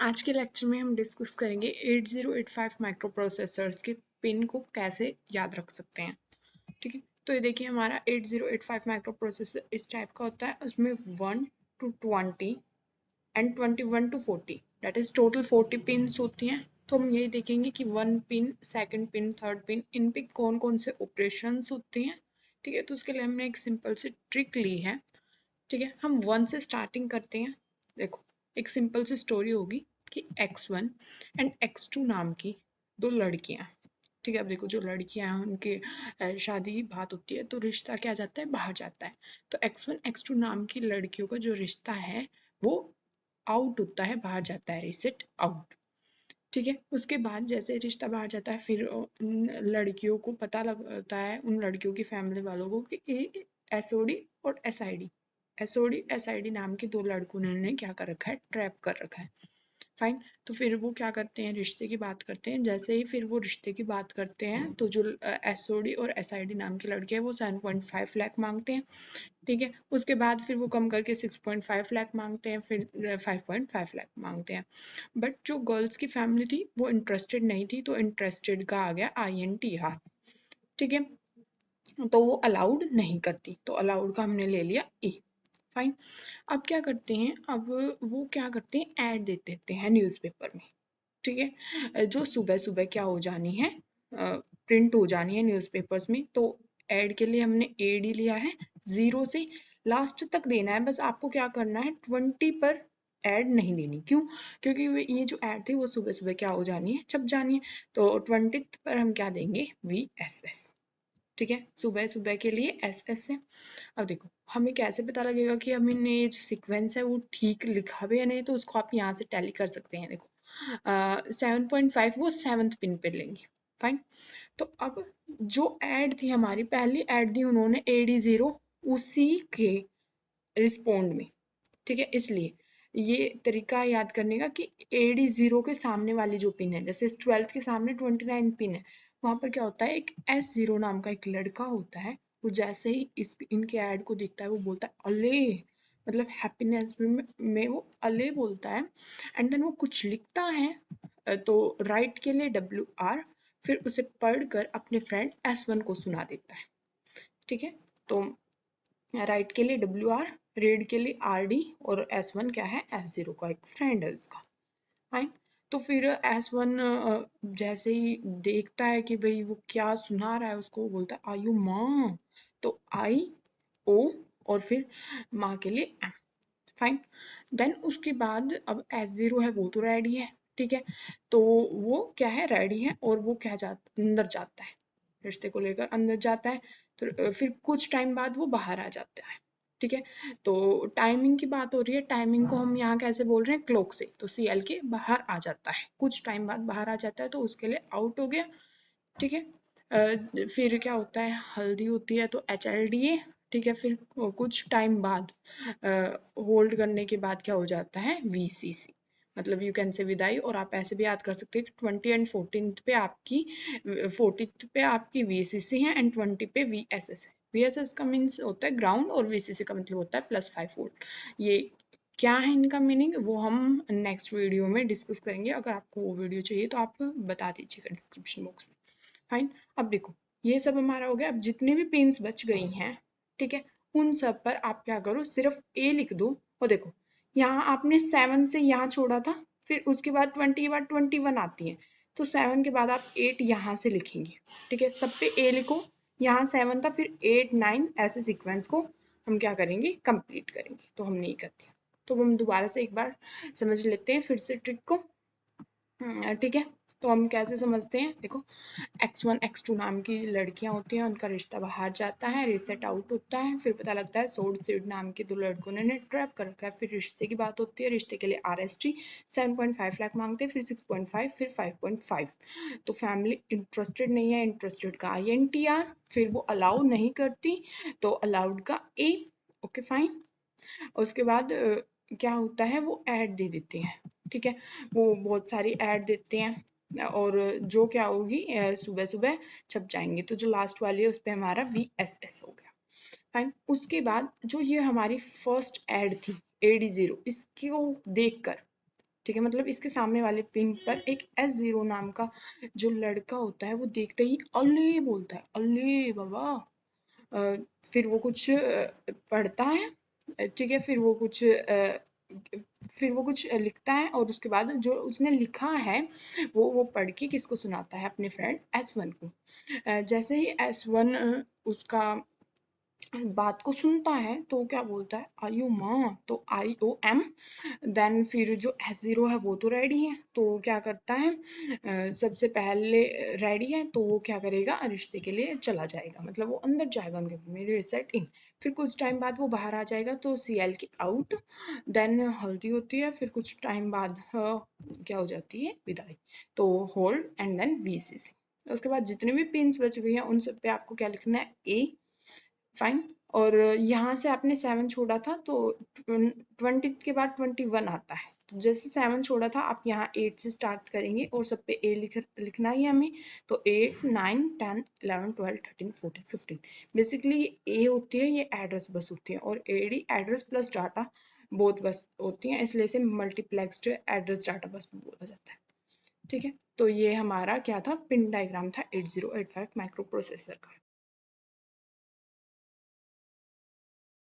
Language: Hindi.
आज के लेक्चर में हम डिस्कस करेंगे 8085 माइक्रो प्रोसेसर्स के पिन को कैसे याद रख सकते हैं। ठीक है, तो ये देखिए हमारा 8085 माइक्रो प्रोसेसर इस टाइप का होता है। उसमें 1 to 20 and 21 to 40 that is total 40 pins होती हैं। तो हम यही देखेंगे कि 1 pin, second pin, third pin, इन पे कौन कौन से ऑपरेशंस होते हैं। ठीक है, तो उसके लिए हमने एक सिंपल सी ट्रिक ली है। ठीक है, हम 1 से स्टार्टिंग करते हैं। देखो, एक सिंपल सी स्टोरी होगी कि x1 एंड x2 नाम की दो लड़कियां। ठीक है, अब देखो जो लड़कियां हैं उनके शादी की बात होती है तो रिश्ता क्या जाता है, बाहर जाता है। तो x1 x2 नाम की लड़कियों का जो रिश्ता है वो आउट होता है, बाहर जाता है, रीसेट आउट। ठीक है, उसके बाद जैसे रिश्ता बाहर जाता है फिर उन लड़कियों को पता लगता है, उन लड़कियों की फैमिली वालों को कि एसओडी और एसआईडी, एसओडी एसआईडी नाम के दो लड़कों ने क्या कर रखा है, ट्रैप कर रखा है। फाइन, तो फिर वो क्या करते हैं, रिश्ते की बात करते हैं। जैसे ही फिर वो रिश्ते की बात करते हैं तो जो एसओडी और एसआईडी नाम के लड़के हैं वो 7.5 लाख मांगते हैं। ठीक है, उसके बाद फिर वो कम करके 6.5 लाख मांगते हैं, फिर 5.5 लाख मांगते हैं। बट जो गर्ल्स की फैमिली थी वो इंटरेस्टेड नहीं थी, तो इंटरेस्टेड का आ गया INTR। ठीक है, तो वो अलाउड नहीं करती, तो अलाउड का हमने ले लिया ए। फाइन, अब क्या करते हैं, अब वो क्या करते हैं, ऐड दे देते हैं न्यूज़पेपर में। ठीक है, जो सुबह सुबह क्या हो जानी है, प्रिंट हो जानी है न्यूज़पेपर्स में। तो ऐड के लिए हमने एड ही लिया है, 0 से लास्ट तक देना है। बस आपको क्या करना है, 20 पर ऐड नहीं देनी। क्यों? क्योंकि ये जो ऐड थी वो सुबह सुबह क्या हो जानी है, छप जानी है। तो 20 पर हम क्या देंगे, VSS। ठीक है, सुबह सुबह के लिए SS है। अब देखो हमें कैसे पता लगेगा कि हमने ये जो सीक्वेंस है वो ठीक लिखा भी है नहीं, तो उसको आप यहाँ से टैली कर सकते हैं। देखो 7.5 वो 7th पिन पे लेंगे। फाइन, तो अब जो ऐड थी हमारी, पहली ऐड दी उन्होंने AD0 उसी के रिस्पोंड में। ठीक है, इसलिए ये तरीका है याद करने का कि AD0 के सामने वाली जो पिन है, जैसे 12th के सामने 29 पिन है, वहां पर क्या होता है, एक S0 नाम का एक लड़का होता है। वो जैसे ही इनके ऐड को देखता है वो बोलता है अले, मतलब हैप्पीनेस में वो अले बोलता है। एंड देन वो कुछ लिखता है, तो राइट के लिए WR, फिर उसे पढ़कर अपने फ्रेंड S1 को सुना देता है। ठीक है, तो राइट के लिए WR, रीड के लिए RD, और S1 क्या है, S0 का एक फ्रेंड है उसका। फाइन, तो फिर S1 जैसे ही देखता है कि भाई वो क्या सुना रहा है, उसको बोलता है आयु माँ, तो IO, और फिर माँ के लिए M। फाइन, देन उसके बाद अब S0 है वो तो रेडी है। ठीक है, तो वो क्या है, रेडी है, और वो क्या जाता, अंदर जाता है, रिश्ते को लेकर अंदर जाता है। तो फिर कुछ टाइम बाद वो बाहर आ जाता है। ठीक है, तो टाइमिंग की बात हो रही है, टाइमिंग को हम यहाँ कैसे बोल रहे हैं, क्लॉक से। तो CL के बाहर आ जाता है, कुछ टाइम बाद बाहर आ जाता है, तो उसके लिए आउट हो गया। ठीक है, फिर क्या होता है, हल्दी होती है तो HLDA। ठीक है, फिर कुछ टाइम बाद होल्ड करने के बाद क्या हो जाता है, VCC, मतलब यू कैन से विदाई। और आप ऐसे भी याद कर सकते हैं कि 20 एंड 14th पे आपकी, 40th पे आपकी VCC है एंड 20 पे VSS है। VSS का मीन्स होता है ग्राउंड, और VCC का मतलब होता है +5 वोल्ट। ये क्या है इनका मीनिंग, वो हम नेक्स्ट वीडियो में डिस्कस करेंगे। अगर आपको वो वीडियो चाहिए तो आप बता दीजिएगा डिस्क्रिप्शन बॉक्स में। फाइन, अब देखो ये सब हमारा हो गया। अब जितनी भी पिन्स बच गई हैं, ठीक है, उन सब पर आप क्या करो, सिर्फ A लिख दो। और देखो यहाँ आपने 7 से यहाँ छोड़ा था, फिर उसके बाद 20 के बाद 21 आती है, तो 7 के बाद आप 8 यहाँ से लिखेंगे। ठीक है, सब पे A लिखो, यहाँ 7 था, फिर 8 9, ऐसे सीक्वेंस को हम क्या करेंगे, कंप्लीट करेंगे। तो हमने ये कर दिया। तो हम दोबारा से एक बार समझ लेते हैं फिर से ट्रिक को। ठीक है, तो हम कैसे समझते हैं, देखो X1 X2 नाम की लड़कियां होती हैं, उनका रिश्ता बाहर जाता है, रीसेट आउट होता है, फिर पता लगता है सोड सीड नाम के दो लड़कों ने ट्रैप कर रखा है। फिर रिश्ते की बात होती है, रिश्ते के लिए RST 7.5 लाख मांगते हैं, फिर 6.5, फिर 5.5। तो फैमिली इंटरेस्टेड नहीं है, इंटरेस्टेड का INTR, फिर वो अलाउ नहीं करती, तो अलाउड का A। ओके फाइन, उसके बाद क्या होता है, वो ऐड दे देते हैं। ठीक है, वो बहुत सारी ऐड देते हैं, और जो क्या होगी, सुबह सुबह छप जाएंगे। तो जो लास्ट वाली है उस पर हमारा VSS हो गया। फाइन, उसके बाद जो ये हमारी फर्स्ट ऐड थी AD0, इसको देखकर ठीक है, मतलब इसके सामने वाले पिन पर एक S0 नाम का जो लड़का होता है वो देखते ही अले बोलता है, अले बाबा। फिर वो कुछ पढ़ता है, ठीक है, फिर वो कुछ लिखता है और उसके बाद जो उसने लिखा है वो पढ़ के किसको सुनाता है, अपने फ्रेंड S1 को। जैसे ही S1 उसका बात को सुनता है तो वो क्या बोलता है, आयु माँ, तो IOM। देन फिर जो S0 है वो तो रेडी है, तो वो क्या करता है, सबसे पहले रेडी है तो वो क्या करेगा, रिश्ते के लिए चला जाएगा, मतलब वो अंदर जाएगा उनके में, रीसेट इन। फिर कुछ टाइम बाद वो बाहर आ जाएगा तो CL की आउट। देन हल्दी होती है, फिर कुछ टाइम बाद क्या हो जाती है, विदाई। तो होल्ड एंड देन VCC। तो उसके बाद जितने भी पिन्स बच गई हैं उन सब पे आपको क्या लिखना है, A। फाइन। और यहाँ से आपने 7 छोड़ा था तो 20 के बाद 21 आता है, तो जैसे 7 छोड़ा था आप यहाँ 8 से स्टार्ट करेंगे और सब पे A लिखना ही हमें। तो 8 9 10 11 12 13 14 15। बेसिकली ये A होती है, ये एड्रेस बस होती है, और AD address plus data both बस होती हैं, इसलिए इसे मल्टीप्लेक्स्ड एड्रेस डाटा बस बोला जाता है। ठीक है, तो ये हमारा क्या था, पिन डायग्राम था 8085 माइक्रो प्रोसेसर का।